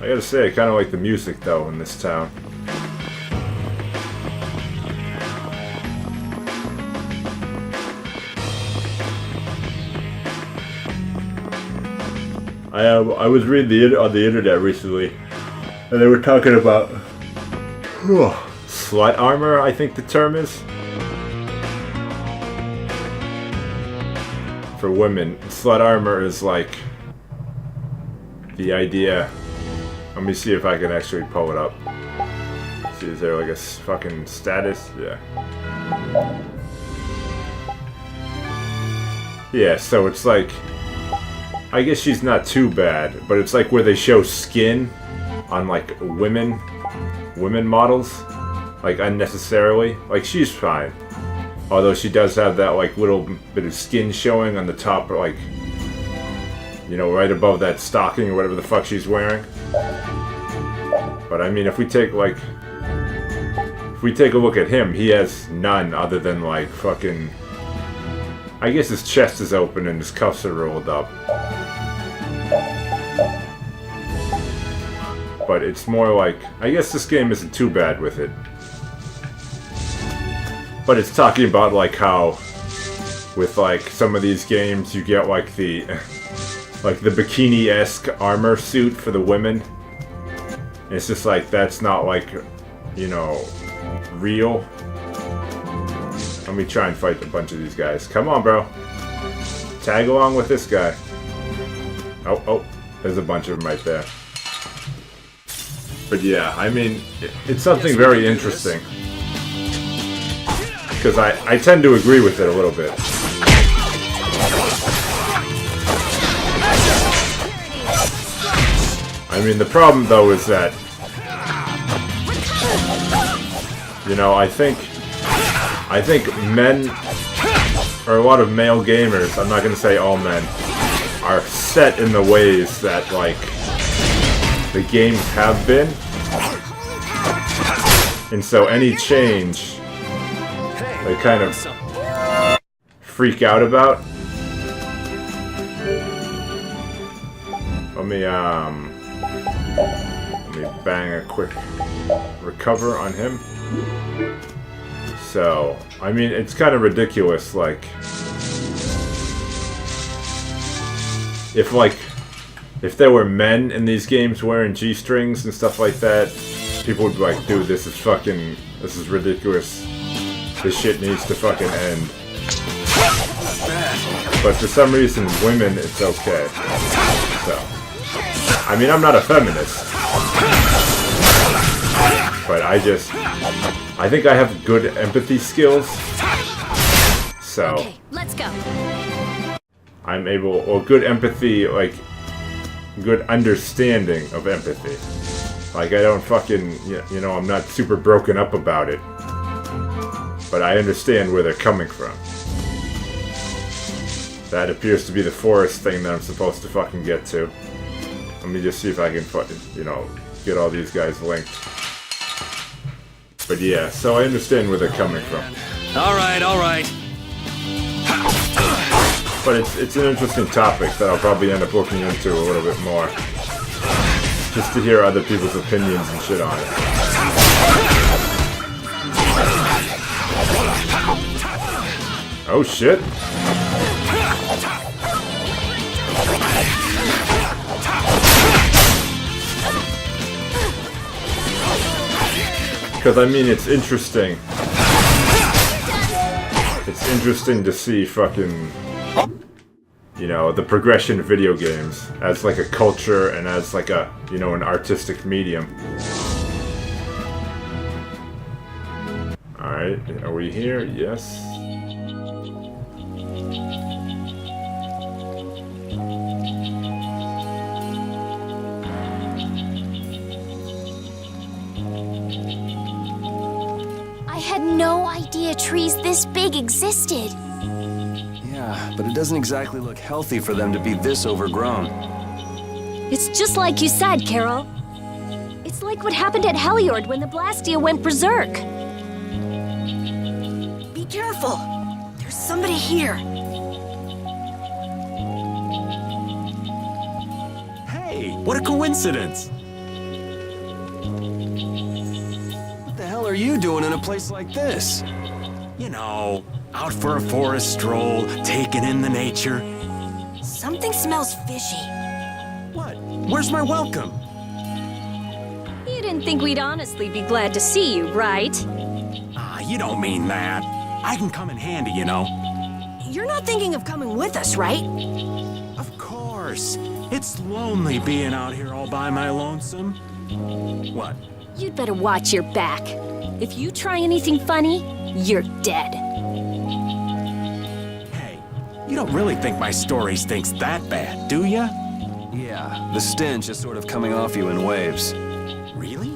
I gotta say, I kind of like the music though in this town. I was reading on the internet recently, and they were talking about slut armor, I think the term is. For women, slut armor is like the idea. Let me see if I can actually pull it up. See, is there like a fucking status? Yeah. Yeah, so it's like, I guess she's not too bad, but it's like where they show skin on like women models, like unnecessarily. Like she's fine. Although she does have that like little bit of skin showing on the top, or like, you know, right above that stocking or whatever the fuck she's wearing. But I mean, if we take a look at him, he has none other than like fucking, I guess his chest is open and his cuffs are rolled up. But it's more like, I guess this game isn't too bad with it. But it's talking about like how with like some of these games you get like the bikini-esque armor suit for the women. And it's just like, that's not like, you know, real. Let me try and fight a bunch of these guys. Come on, bro. Tag along with this guy. Oh, there's a bunch of them right there. But yeah, I mean, it's something very interesting. Because I tend to agree with it a little bit. I mean, the problem though is that, you know, I think men, or a lot of male gamers, I'm not going to say all men, are set in the ways that like the games have been. And so any change they kind of freak out about. Let me bang a quick recover on him. So, I mean, it's kind of ridiculous, like, if there were men in these games wearing G-strings and stuff like that, people would be like, dude, this is ridiculous. This shit needs to fucking end. But for some reason, women, it's okay. So, I mean, I'm not a feminist. But I think I have good empathy skills. So, okay, let's go. I'm able, or good empathy, like, good understanding of empathy. Like, I don't fucking, you know, I'm not super broken up about it. But I understand where they're coming from. That appears to be the forest thing that I'm supposed to fucking get to. Let me just see if I can fucking, you know, get all these guys linked. But yeah, so I understand where they're coming from. Alright. But it's an interesting topic that I'll probably end up looking into a little bit more. Just to hear other people's opinions and shit on it. Oh shit. Because I mean, it's interesting. It's interesting to see fucking, you know, the progression of video games as like a culture and as like a, you know, an artistic medium. Alright, are we here? Yes. I had no idea trees this big existed. Yeah, but it doesn't exactly look healthy for them to be this overgrown. It's just like you said, Carol. It's like what happened at Heliord when the Blastia went berserk. Be careful! There's somebody here. Hey, what a coincidence! What the hell are you doing in a place like this? You know, out for a forest stroll, taking in the nature. Something smells fishy. What? Where's my welcome? You didn't think we'd honestly be glad to see you, right? Ah, you don't mean that. I can come in handy, you know. You're not thinking of coming with us, right? Of course. It's lonely being out here all by my lonesome. What? You'd better watch your back. If you try anything funny, you're dead. Hey, you don't really think my story stinks that bad, do ya? Yeah, the stench is sort of coming off you in waves. Really?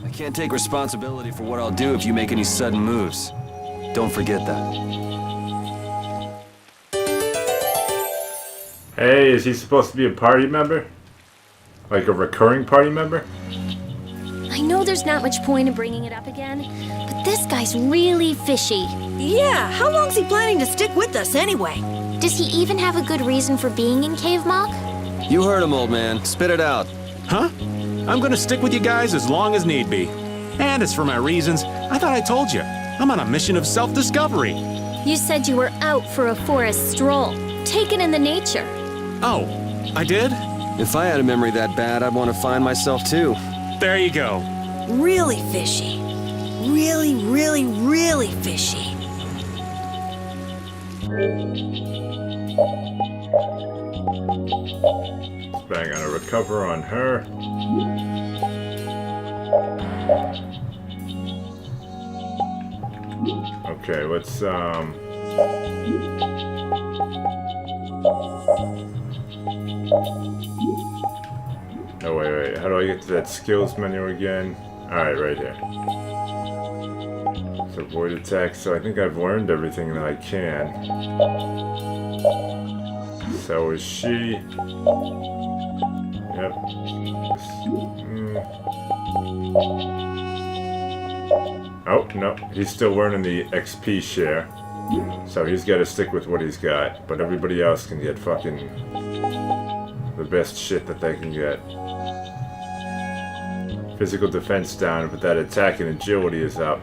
I can't take responsibility for what I'll do if you make any sudden moves. Don't forget that. Hey, is he supposed to be a party member? Like a recurring party member? I know there's not much point in bringing it up again, but this guy's really fishy. Yeah, how long's he planning to stick with us anyway? Does he even have a good reason for being in Keiv Moc? You heard him, old man. Spit it out. Huh? I'm gonna stick with you guys as long as need be. And as for my reasons, I thought I told you. I'm on a mission of self-discovery. You said you were out for a forest stroll, taken in the nature. Oh, I did? If I had a memory that bad, I'd want to find myself too. There you go. Really fishy. Really, really, really fishy. Bang on a recover on her. Okay, let's Oh wait, how do I get to that skills menu again? Alright, right here. So avoid attack, so I think I've learned everything that I can. So is she. Yep. Oh, no, he's still learning the XP share. So he's got to stick with what he's got, but everybody else can get fucking the best shit that they can get. Physical defense down, but that attack and agility is up.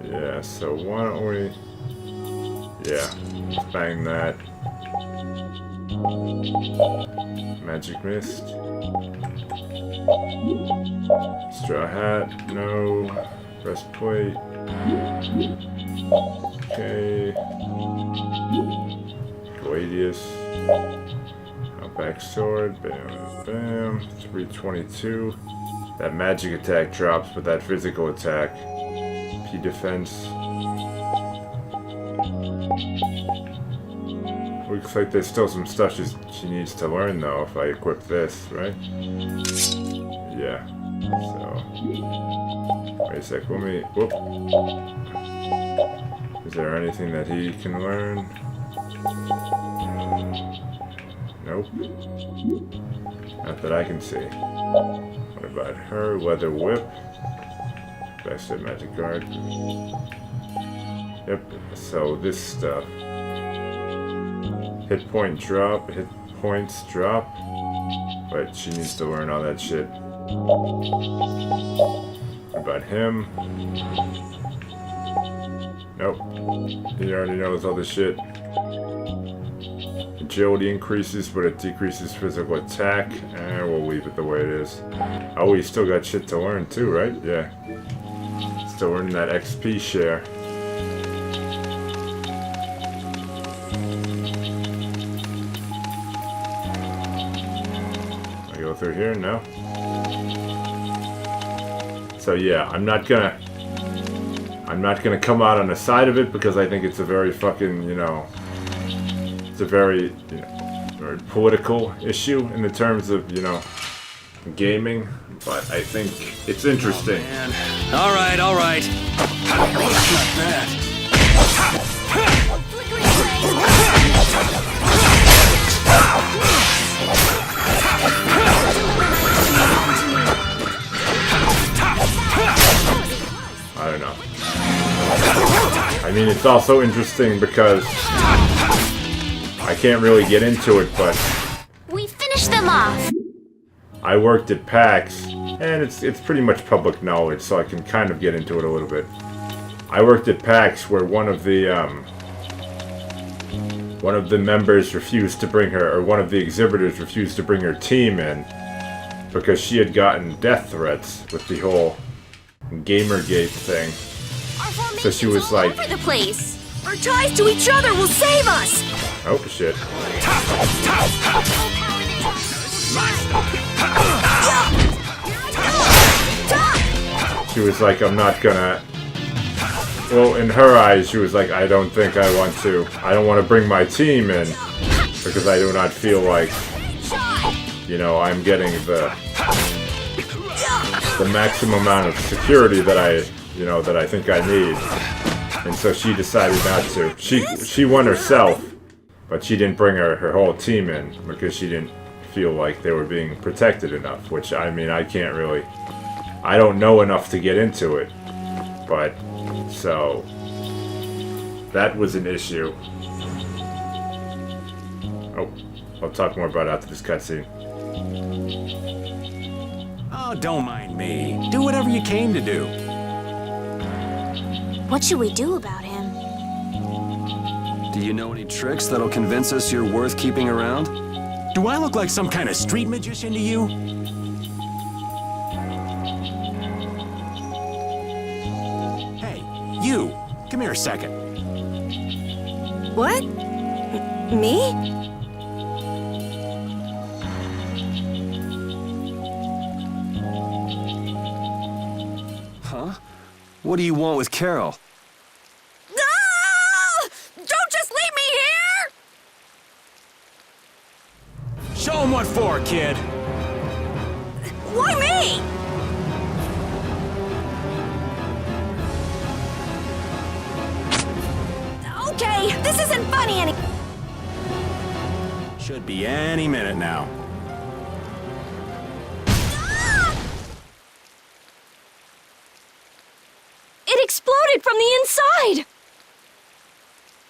Yeah, so why don't we... Yeah, let's bang that. Magic Mist. Straw hat, no. Breastplate. Okay. Gladius. Outback sword. Bam, bam. 322. That magic attack drops, but that physical attack. P defense. Looks like there's still some stuff she needs to learn though if I equip this, right? Yeah. So. Wait a sec, let me. Whoop. Is there anything that he can learn? Nope. Not that I can see. What about her? Leather whip. Backstab magic guard. Yep. So this stuff. Hit point drop, hit points drop. But she needs to learn all that shit. What about him? Nope. He already knows all this shit. Agility increases, but it decreases physical attack. And we'll leave it the way it is. Oh, we still got shit to learn too, right? Yeah. Still learning that XP share. Through here? No. So yeah, I'm not gonna come out on the side of it because I think it's a very fucking, you know, it's a very, you know, very political issue in the terms of, you know, gaming, but I think it's interesting. Oh, all right, all right. Not bad. I don't know. I mean, it's also interesting because I can't really get into it, but We finished them off. I worked at PAX, and it's pretty much public knowledge, so I can kind of get into it a little bit. I worked at PAX where one of the members refused to bring her, or one of the exhibitors refused to bring her team in because she had gotten death threats with the whole Gamergate thing. Our formation's So she was all like, over the place. Our ties to each other will save us! oh shit. She was like, I'm not gonna... Well, in her eyes, she was like, I don't think I want to. I don't want to bring my team in because I do not feel like, you know, I'm getting the maximum amount of security that I think I need. And so she decided not to. She won herself, but she didn't bring her whole team in because she didn't feel like they were being protected enough, which, I mean, I can't really... I don't know enough to get into it, but... So... That was an issue. Oh, I'll talk more about it after this cutscene. Oh, don't mind me. Do whatever you came to do. What should we do about him? Do you know any tricks that'll convince us you're worth keeping around? Do I look like some kind of street magician to you? Hey, you! Come here a second. What? Me? Huh? What do you want with Carol? Ah! Don't just leave me here! Show 'em what for, kid. Why me? Okay, this isn't funny any- Should be any minute now. It exploded from the inside!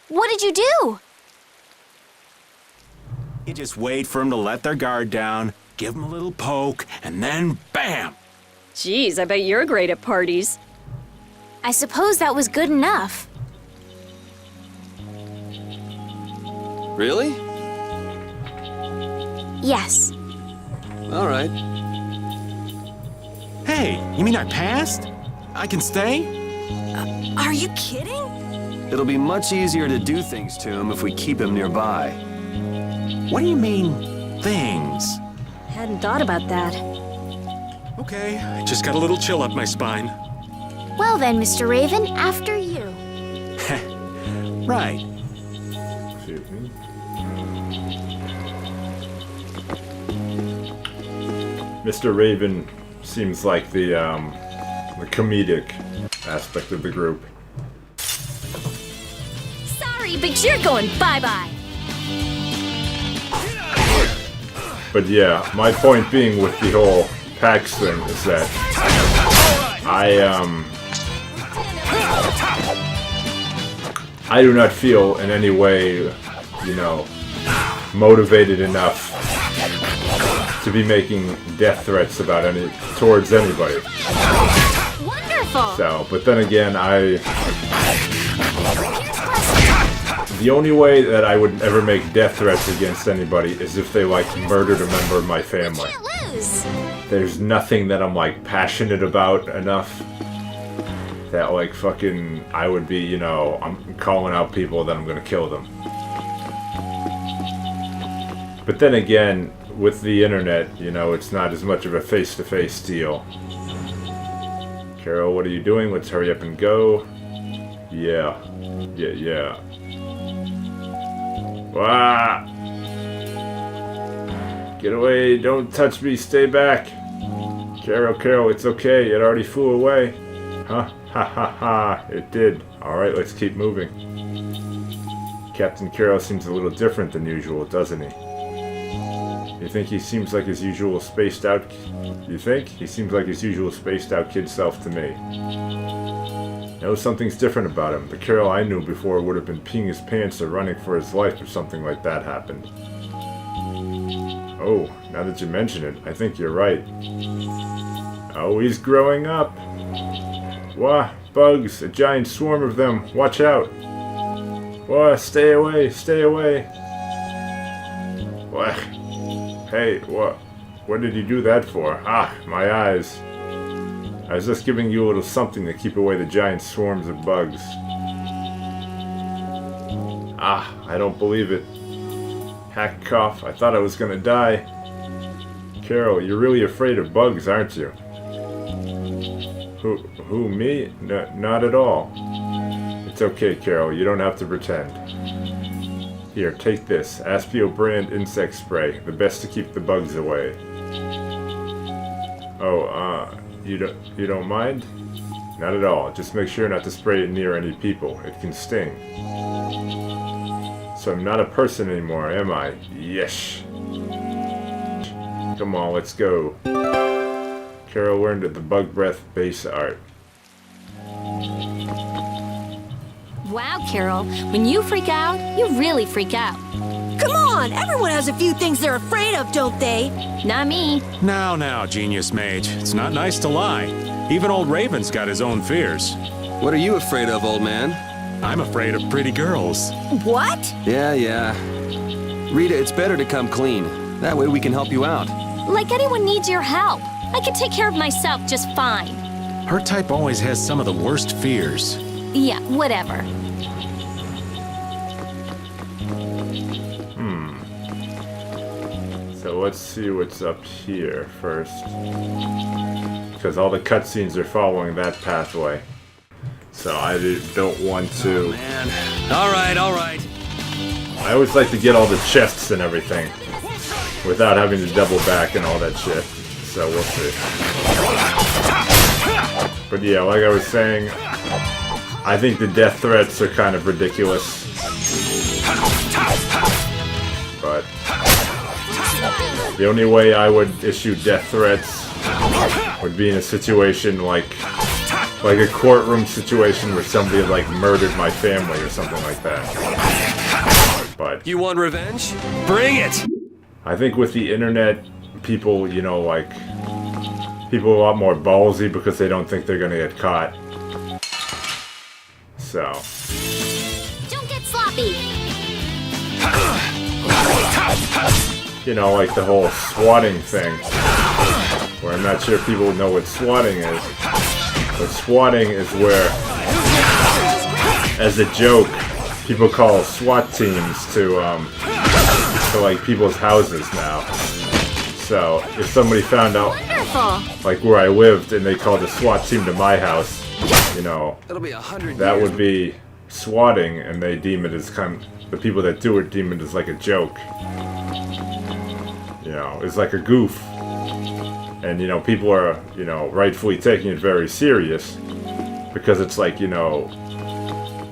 What did you do? You just wait for 'em to let their guard down, give 'em a little poke, and then BAM! Geez, I bet you're great at parties. I suppose that was good enough. Really? Yes. All right. Hey, you mean I passed? I can stay? Are you kidding? It'll be much easier to do things to him if we keep him nearby. What do you mean, things? Hadn't thought about that. Okay, I just got a little chill up my spine. Well then, Mr. Raven, after you. Right. Excuse me. Mr. Raven seems like the comedic aspect of the group. Sorry, but you're going bye-bye. But yeah, my point being with the whole PAX thing is that I do not feel in any way, you know, motivated enough to be making death threats about towards anybody. Wonderful! So, but then again, the only way that I would ever make death threats against anybody is if they, like, murdered a member of my family. Can't lose! There's nothing that I'm, like, passionate about enough that, like, fucking, I would be, you know, I'm calling out people that I'm gonna kill them. But then again, with the internet, you know, it's not as much of a face-to-face deal. Carol, what are you doing? Let's hurry up and go. Yeah. Yeah. Wah! Get away, don't touch me, stay back. Carol, it's okay, it already flew away. Huh? Ha ha ha, it did. Alright, let's keep moving. Captain Carroll seems a little different than usual, doesn't he? You think he seems like his usual spaced out... You think? He seems like his usual spaced out kid self to me. know something's different about him. The Carol I knew before would have been peeing his pants or running for his life if something like that happened. Oh, now that you mention it, I think you're right. Oh, he's growing up. Wah, bugs, a giant swarm of them. Watch out. Wah, stay away, stay away. Wah. Hey, what did you do that for? Ah, my eyes. I was just giving you a little something to keep away the giant swarms of bugs. Ah, I don't believe it. Hack cough, I thought I was gonna die. Carol, you're really afraid of bugs, aren't you? Who, me? No, not at all. It's okay, Carol, you don't have to pretend. Here, take this. Aspio brand insect spray. The best to keep the bugs away. Oh, you don't mind? Not at all. Just make sure not to spray it near any people. It can sting. So I'm not a person anymore, am I? Yes. Come on, let's go. Carol learned the bug breath base art. Wow, Carol. When you freak out, you really freak out. Come on, everyone has a few things they're afraid of, don't they? Not me. Now, Genius Mage. It's not nice to lie. Even old Raven's got his own fears. What are you afraid of, old man? I'm afraid of pretty girls. What? Yeah. Rita, it's better to come clean. That way we can help you out. Like anyone needs your help. I can take care of myself just fine. Her type always has some of the worst fears. Yeah, whatever. So let's see what's up here first. Because all the cutscenes are following that pathway. So I don't want to... Oh, man. All right. I always like to get all the chests and everything without having to double back and all that shit. So we'll see. But yeah, like I was saying, I think the death threats are kind of ridiculous. But the only way I would issue death threats would be in a situation like a courtroom situation where somebody like murdered my family or something like that. But You want revenge? Bring it! I think with the internet, people, you know, like, people are a lot more ballsy because they don't think they're gonna get caught. So. Don't get sloppy. You know, like the whole swatting thing. Where I'm not sure if people know what swatting is. But swatting is where, as a joke, people call SWAT teams to like people's houses now. So if somebody found out, Wonderful. like where I lived, and they called a SWAT team to my house, you know, It'll be 100 that years. would be swatting, and they deem it as the people that do it deem it as like a joke. You know, it's like a goof. And, you know, people are, you know, rightfully taking it very serious because it's like, you know,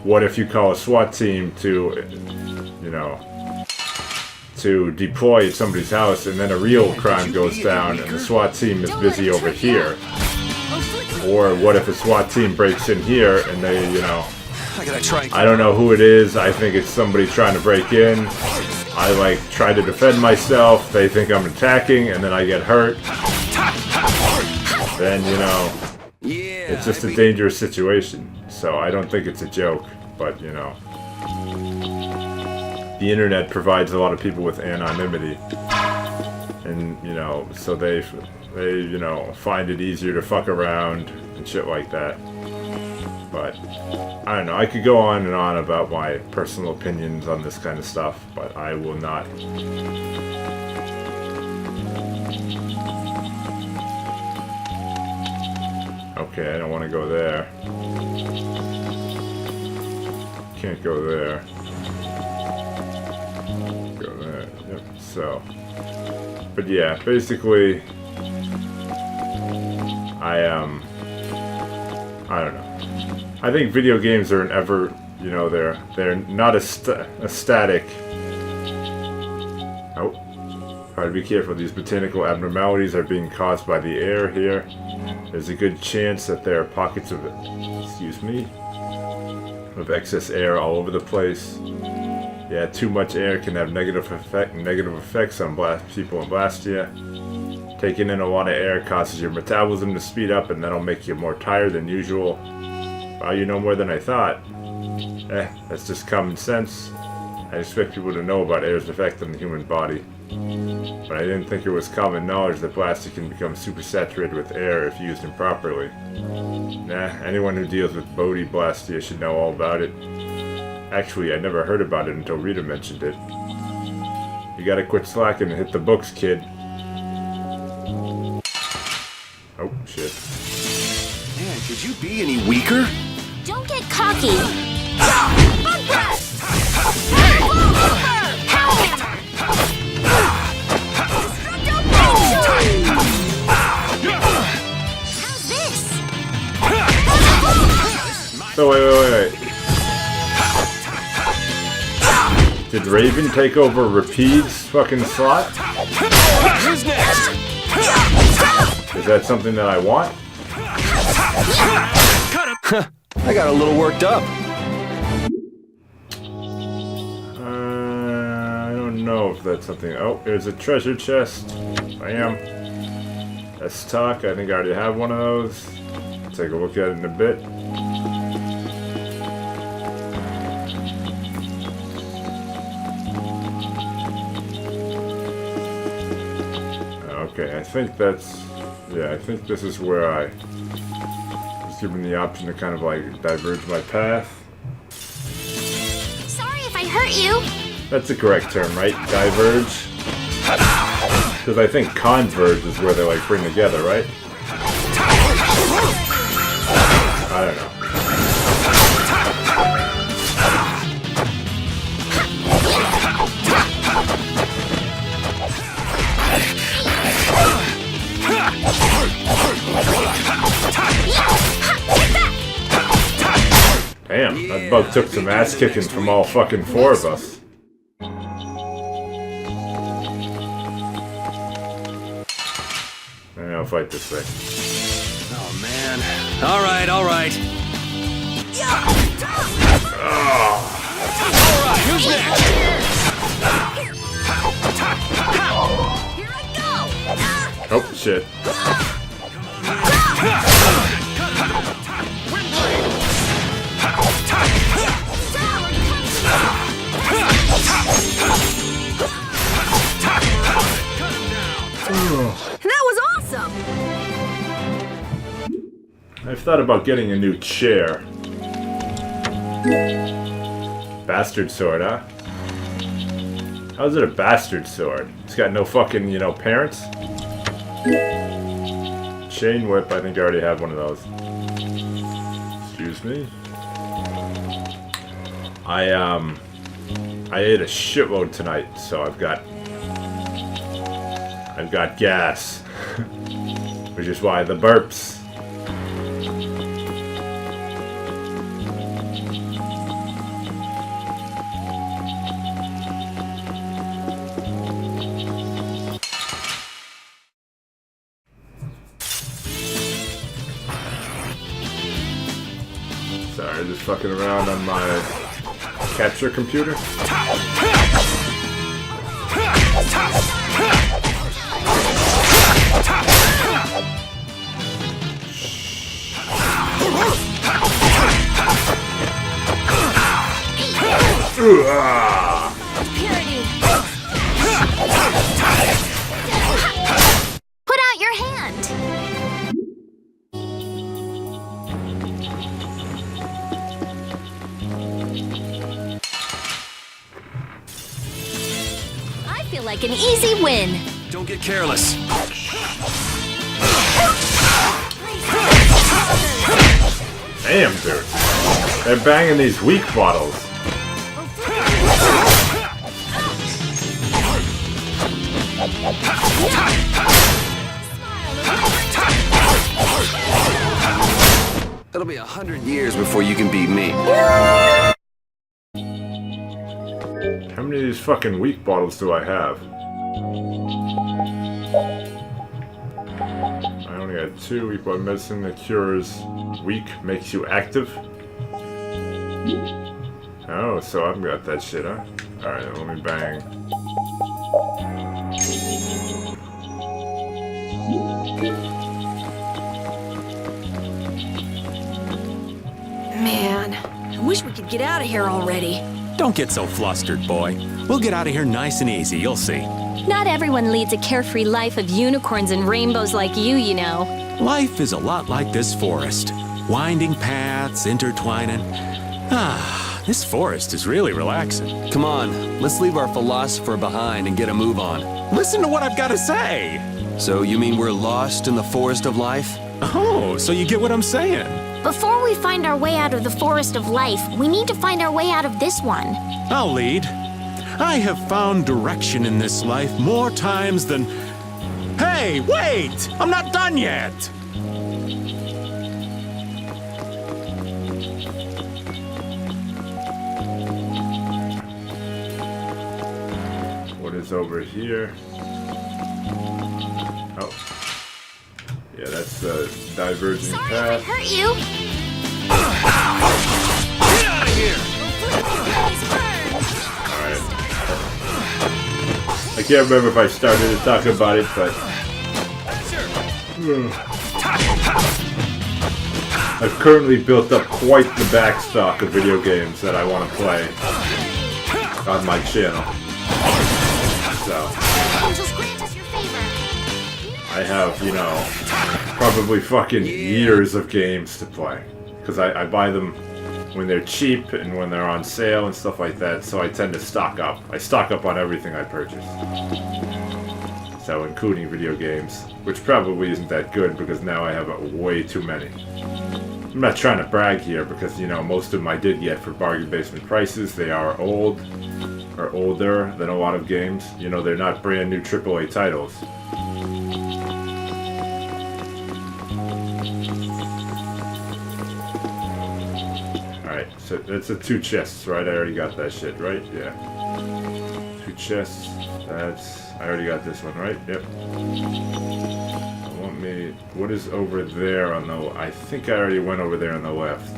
what if you call a SWAT team to, you know, to deploy at somebody's house and then a real crime goes down and the SWAT team is busy over here? Or what if a SWAT team breaks in here and they, you know, I gotta try. I don't know who it is, I think it's somebody trying to break in. I, like, try to defend myself, they think I'm attacking, and then I get hurt. Then, you know, Yeah. it's just a dangerous situation. So I don't think it's a joke, but, you know. The internet provides a lot of people with anonymity. And, you know, so they you know, find it easier to fuck around and shit like that. But, I don't know, I could go on and on about my personal opinions on this kind of stuff, but I will not. Okay, I don't want to go there. Can't go there. Go there, yep, so. But yeah, basically, I don't know. I think video games are an ever, you know, they're not a static. Oh, Alright, be careful. These botanical abnormalities are being caused by the air here. There's a good chance that there are pockets of, excuse me, of excess air all over the place. Yeah, too much air can have negative effects on people in Blastia. Taking in a lot of air causes your metabolism to speed up, and that'll make you more tired than usual. Wow, you know more than I thought. That's just common sense. I expect people to know about air's effect on the human body. But I didn't think it was common knowledge that plastic can become supersaturated with air if used improperly. Nah, anyone who deals with Bodhi Blastia should know all about it. Actually, I never heard about it until Rita mentioned it. You gotta quit slacking and hit the books, kid. Oh, shit. Man, could you be any weaker? Don't get cocky. How's this? So wait. Did Raven take over Rapide's fucking slot? Who's next? Is that something that I want? I got a little worked up. I don't know if that's something. Oh, there's a treasure chest. Bam. Let's talk. I think I already have one of those. Take a look at it in a bit. Okay, I think that's... Yeah, I think this is where I was given the option to kind of like diverge my path. Sorry if I hurt you. That's the correct term, right? Diverge? Because I think converge is where they like bring together, right? I don't know. Damn, that bug took some ass kicking from all fucking four of us. Maybe I'll fight this thing. Oh, man. All right. All right, who's next? Here I go! Oh, shit. That was awesome! I've thought about getting a new chair. Bastard sword, huh? How's it a bastard sword? It's got no fucking, you know, parents? Chain whip, I think I already have one of those. Excuse me. I ate a shitload tonight, so I've got gas. Which is why the burps. Sorry, just fucking around on my capture computer. Put out your hand. I feel like an easy win. Don't get careless. Damn, dude. They're banging these weak bottles. It'll be 100 years before you can beat me. How many of these fucking weak bottles do I have? 2, equal medicine that cures weak, makes you active. Oh, so I've got that shit, huh? Alright, let me bang. Man, I wish we could get out of here already. Don't get so flustered, boy. We'll get out of here nice and easy, you'll see. Not everyone leads a carefree life of unicorns and rainbows like you know. Life is a lot like this forest. Winding paths, intertwining. Ah, this forest is really relaxing. Come on, let's leave our philosopher behind and get a move on. Listen to what I've got to say. So you mean we're lost in the forest of life? Oh, so you get what I'm saying? Before we find our way out of the Forest of Life, we need to find our way out of this one. I'll lead. I have found direction in this life more times than... Hey, wait! I'm not done yet! What is over here? Oh. Yeah, that's the diverging Sorry if I path. hurt you. Get out of here! Alright. I can't remember if I started to talk about it, but... I've currently built up quite the backstock of video games that I want to play on my channel. So... Angels, grant us your favor. I have, you know, probably fucking years of games to play. Because I buy them when they're cheap and when they're on sale and stuff like that, so I tend to stock up. I stock up on everything I purchase. So, including video games, which probably isn't that good because now I have way too many. I'm not trying to brag here because, you know, most of them I did get for bargain basement prices. They are old, or older than a lot of games. You know, they're not brand new AAA titles. Alright, so that's a 2 chests, right? I already got that shit, right? Yeah. 2 chests. I already got this one, right? Yep. What is over there on the... I think I already went over there on the left.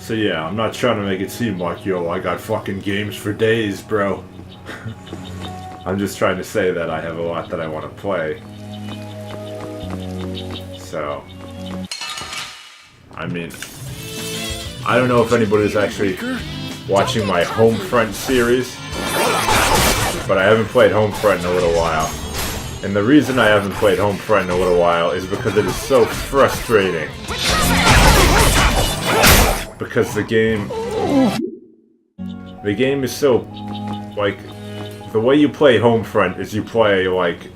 So yeah, I'm not trying to make it seem like, yo, I got fucking games for days, bro. I'm just trying to say that I have a lot that I want to play. So... I mean... I don't know if anybody's actually watching my Homefront series, but I haven't played Homefront in a little while. And the reason I haven't played Homefront in a little while is because it is so frustrating. Because the game is so, like, the way you play Homefront is you play, like,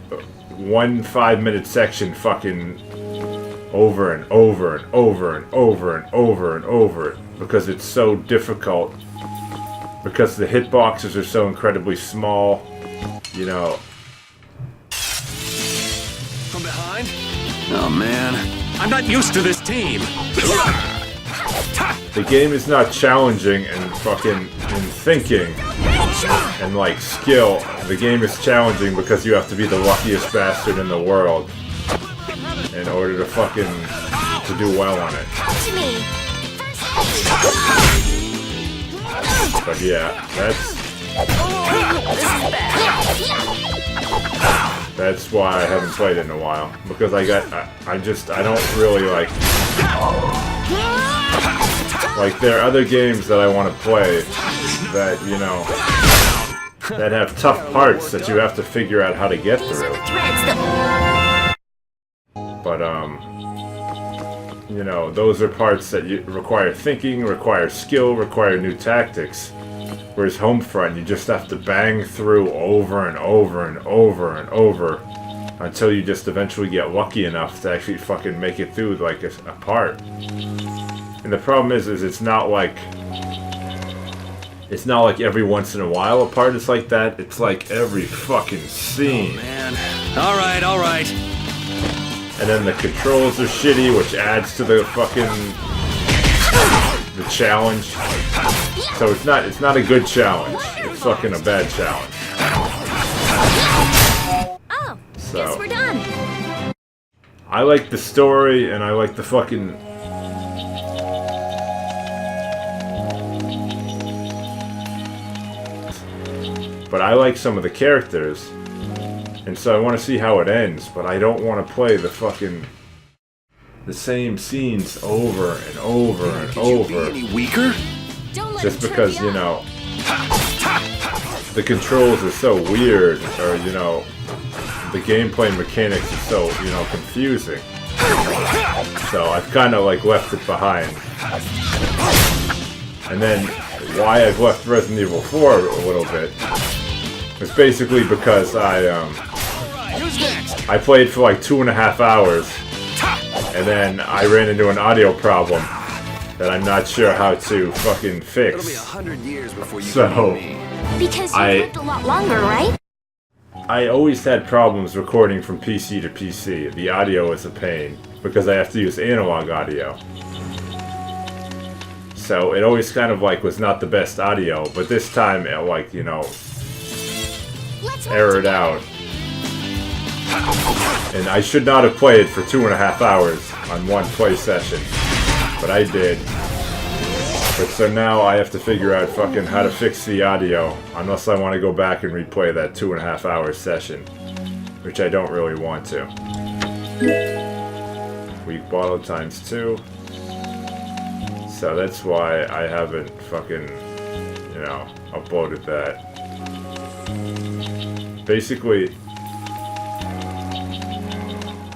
one 5-minute section fucking over and over and over and over and over and over, because it's so difficult. Because the hitboxes are so incredibly small, you know. From behind? Oh man. I'm not used to this team. The game is not challenging and fucking in thinking and like skill. The game is challenging because you have to be the luckiest bastard in the world in order to fucking to do well on it. But yeah, that's why I haven't played it in a while, because I don't really like there are other games that I want to play that, you know, that have tough parts that you have to figure out how to get through. But you know, those are parts that require thinking, require skill, require new tactics. Whereas Homefront, you just have to bang through over and over and over and over until you just eventually get lucky enough to actually fucking make it through, like, a part. And the problem is it's not like every once in a while a part is like that. It's like every fucking scene. Oh, man. All right. And then the controls are shitty, which adds to the fucking the challenge. So it's not a good challenge. It's fucking a bad challenge. Oh, Guess we're done. I like the story, and I like the fucking... But I like some of the characters, and so I want to see how it ends, but I don't want to play the fucking... the same scenes over and over and over. Any weaker? Just because, you know, the controls are so weird, or, you know, the gameplay mechanics are so, you know, confusing. So I've kind of, like, left it behind. And then, why I've left Resident Evil 4 a little bit is basically because I played for like 2.5 hours, and then I ran into an audio problem that I'm not sure how to fucking fix. It'll be 100 years before you So, can beat me. Because you lived a lot longer, right? I always had problems recording from PC to PC. The audio is a pain, because I have to use analog audio. So it always kind of like was not the best audio, but this time it like, you know, errored out. And I should not have played for 2.5 hours on one play session, but I did. But so now I have to figure out fucking how to fix the audio, unless I want to go back and replay that 2.5 hour session, which I don't really want to. Weak bottle times 2. So that's why I haven't fucking, you know, uploaded that. Basically,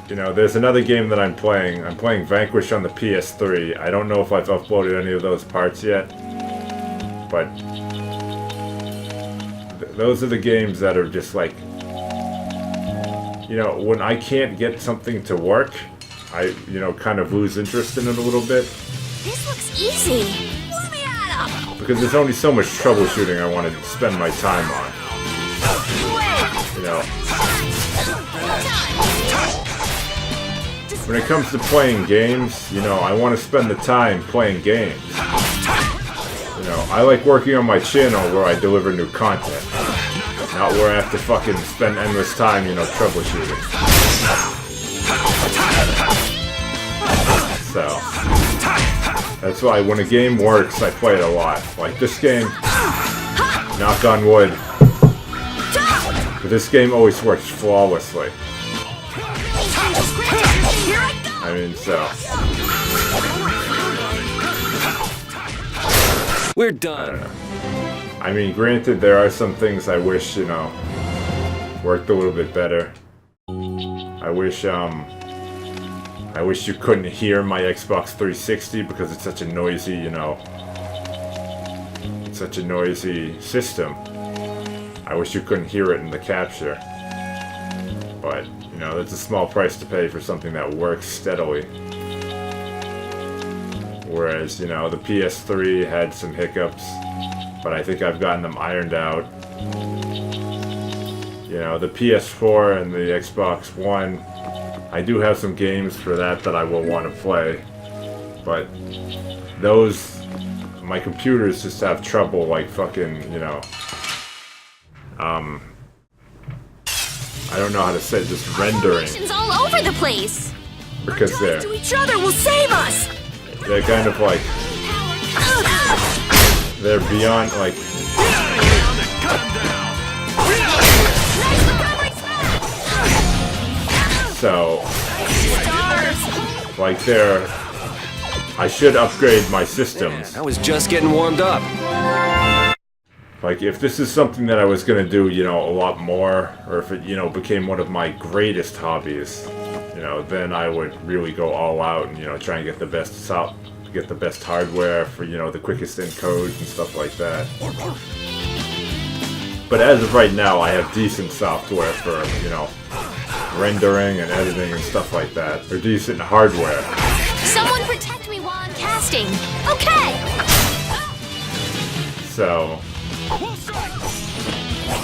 you know, there's another game that I'm playing. I'm playing Vanquish on the PS3. I don't know if I've uploaded any of those parts yet, but those are the games that are just like, you know, when I can't get something to work, I, you know, kind of lose interest in it a little bit. This looks easy. Let me at him! Because there's only so much troubleshooting I want to spend my time on. You know. When it comes to playing games, you know, I want to spend the time playing games. You know, I like working on my channel where I deliver new content. Not where I have to fucking spend endless time, you know, troubleshooting. So, that's why when a game works, I play it a lot. Like this game, knock on wood. But this game always works flawlessly. I mean, so. We're done. I mean, granted, there are some things I wish, you know, worked a little bit better. I wish you couldn't hear my Xbox 360 because it's such a noisy, you know, it's such a noisy system. I wish you couldn't hear it in the capture. But, you know, that's a small price to pay for something that works steadily. Whereas, you know, the PS3 had some hiccups, but I think I've gotten them ironed out. You know, the PS4 and the Xbox One, I do have some games for that I will want to play. But those, my computers just have trouble, like, fucking, you know, I don't know how to say, just rendering. It's all over the place. Because they're To each other will save us! they're kind of like, they're beyond, like, so, like I should upgrade my systems. I was just getting warmed up. Like, if this is something that I was gonna do, you know, a lot more, or if it, you know, became one of my greatest hobbies, you know, then I would really go all out and, you know, try and get the best hardware for, you know, the quickest encodes and stuff like that. But as of right now, I have decent software for, you know, rendering and editing and stuff like that. Or decent hardware. Someone protect me while I'm casting. Okay. So,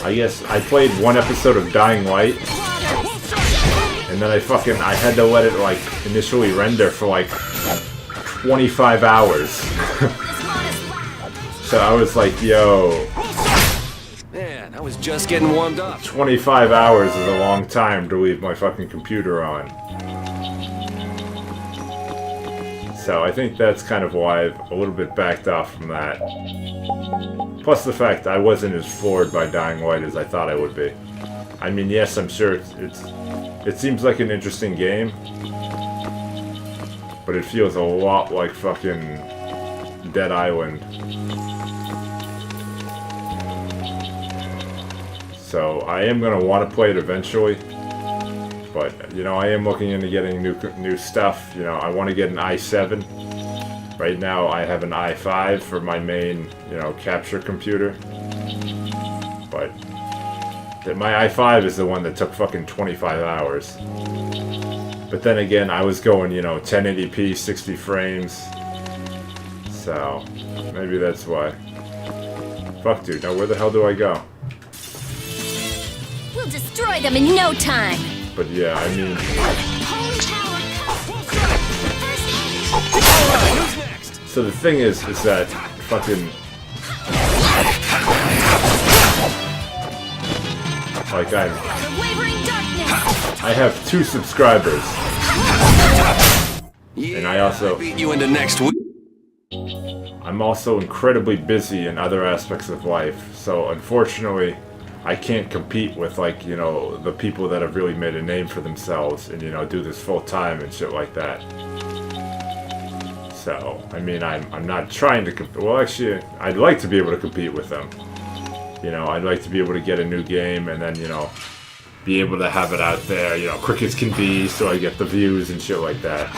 I guess I played one episode of Dying Light, and then I had to let it, like, initially render for, like, 25 hours. So I was like, yo. Yeah, man. I was just getting warmed up. 25 hours is a long time to leave my fucking computer on. So I think that's kind of why I've a little bit backed off from that. Plus the fact I wasn't as floored by Dying Light as I thought I would be. I mean, yes, I'm sure it seems like an interesting game, but it feels a lot like fucking Dead Island. So I am gonna want to play it eventually. But, you know, I am looking into getting new stuff. You know, I want to get an i7. Right now, I have an i5 for my main, you know, capture computer. But my i5 is the one that took fucking 25 hours. But then again, I was going, you know, 1080p, 60 frames. So, maybe that's why. Fuck, dude. Now, where the hell do I go? We'll destroy them in no time. But yeah, I mean... So the thing is that fucking... Like, I have 2 subscribers. And I also... beat you into next week. I'm also incredibly busy in other aspects of life, so unfortunately... I can't compete with, like, you know, the people that have really made a name for themselves and, you know, do this full time and shit like that. So, I mean, I'm not trying to compete. Well, actually, I'd like to be able to compete with them. You know, I'd like to be able to get a new game and then, you know, be able to have it out there, you know, quick as can be, so I get the views and shit like that.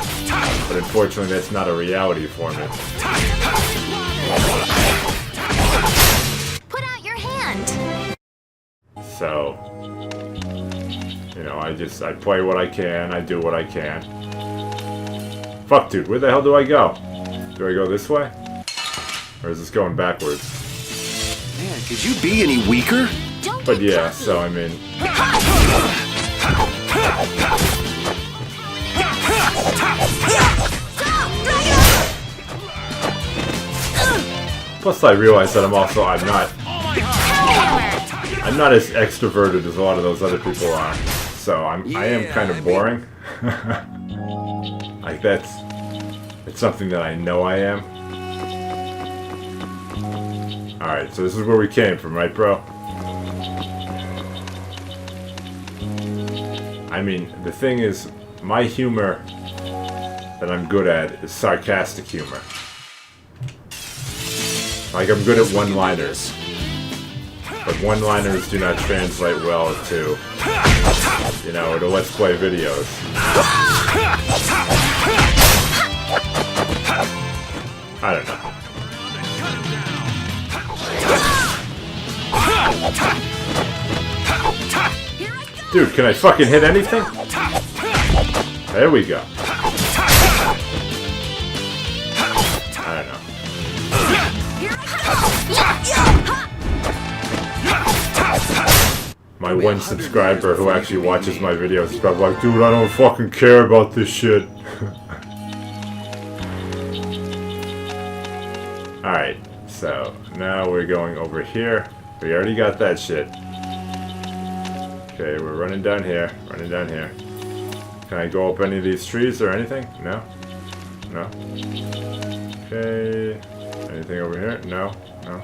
But unfortunately, that's not a reality for me. So, you know, I play what I can, I do what I can. Fuck, dude, where the hell do I go? Do I go this way? Or is this going backwards? Man, could you be any weaker? But yeah, so I mean... Plus I realize that I'm not as extroverted as a lot of those other people are, so I am kind of boring. Like it's something that I know I am. Alright, so this is where we came from, right, bro? I mean, the thing is, my humor that I'm good at is sarcastic humor. Like, I'm good at one-liners. But one-liners do not translate well to, you know, to Let's Play videos. I don't know. Dude, can I fucking hit anything? There we go. I don't know. My one subscriber who actually watches my videos is probably like, dude, I don't fucking care about this shit. Alright, so now we're going over here. We already got that shit. Okay, we're running down here. Can I go up any of these trees or anything? No? No? Okay. Anything over here? No? No?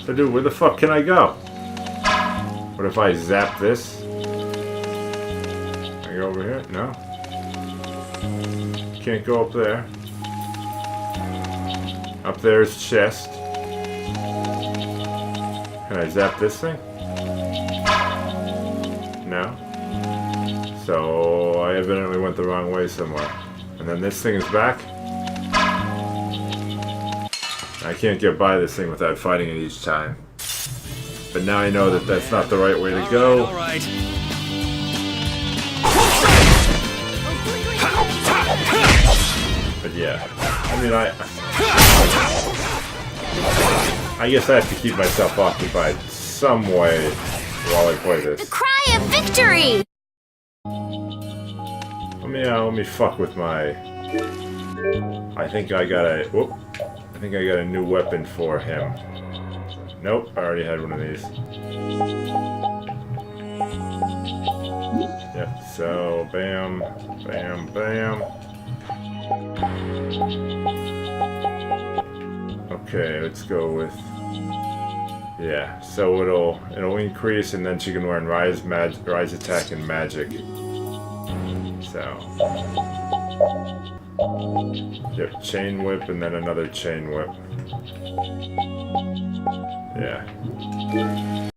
So dude, where the fuck can I go? What if I zap this? Can I go over here? No? Can't go up there. Up there's chest. Can I zap this thing? No? So I evidently went the wrong way somewhere. And then this thing is back. I can't get by this thing without fighting it each time. But now I know that that's not the right way to go. All right. But yeah, I mean, I guess I have to keep myself occupied some way while I play this. The cry of victory! Let me fuck with my... I think I gotta... Whoop. I think I got a new weapon for him. Nope, I already had one of these. Yep, so bam, bam, bam. Okay, let's go with... Yeah, so it'll increase, and then she can learn rise attack and magic. So... Yep, chain whip and then another chain whip. Yeah.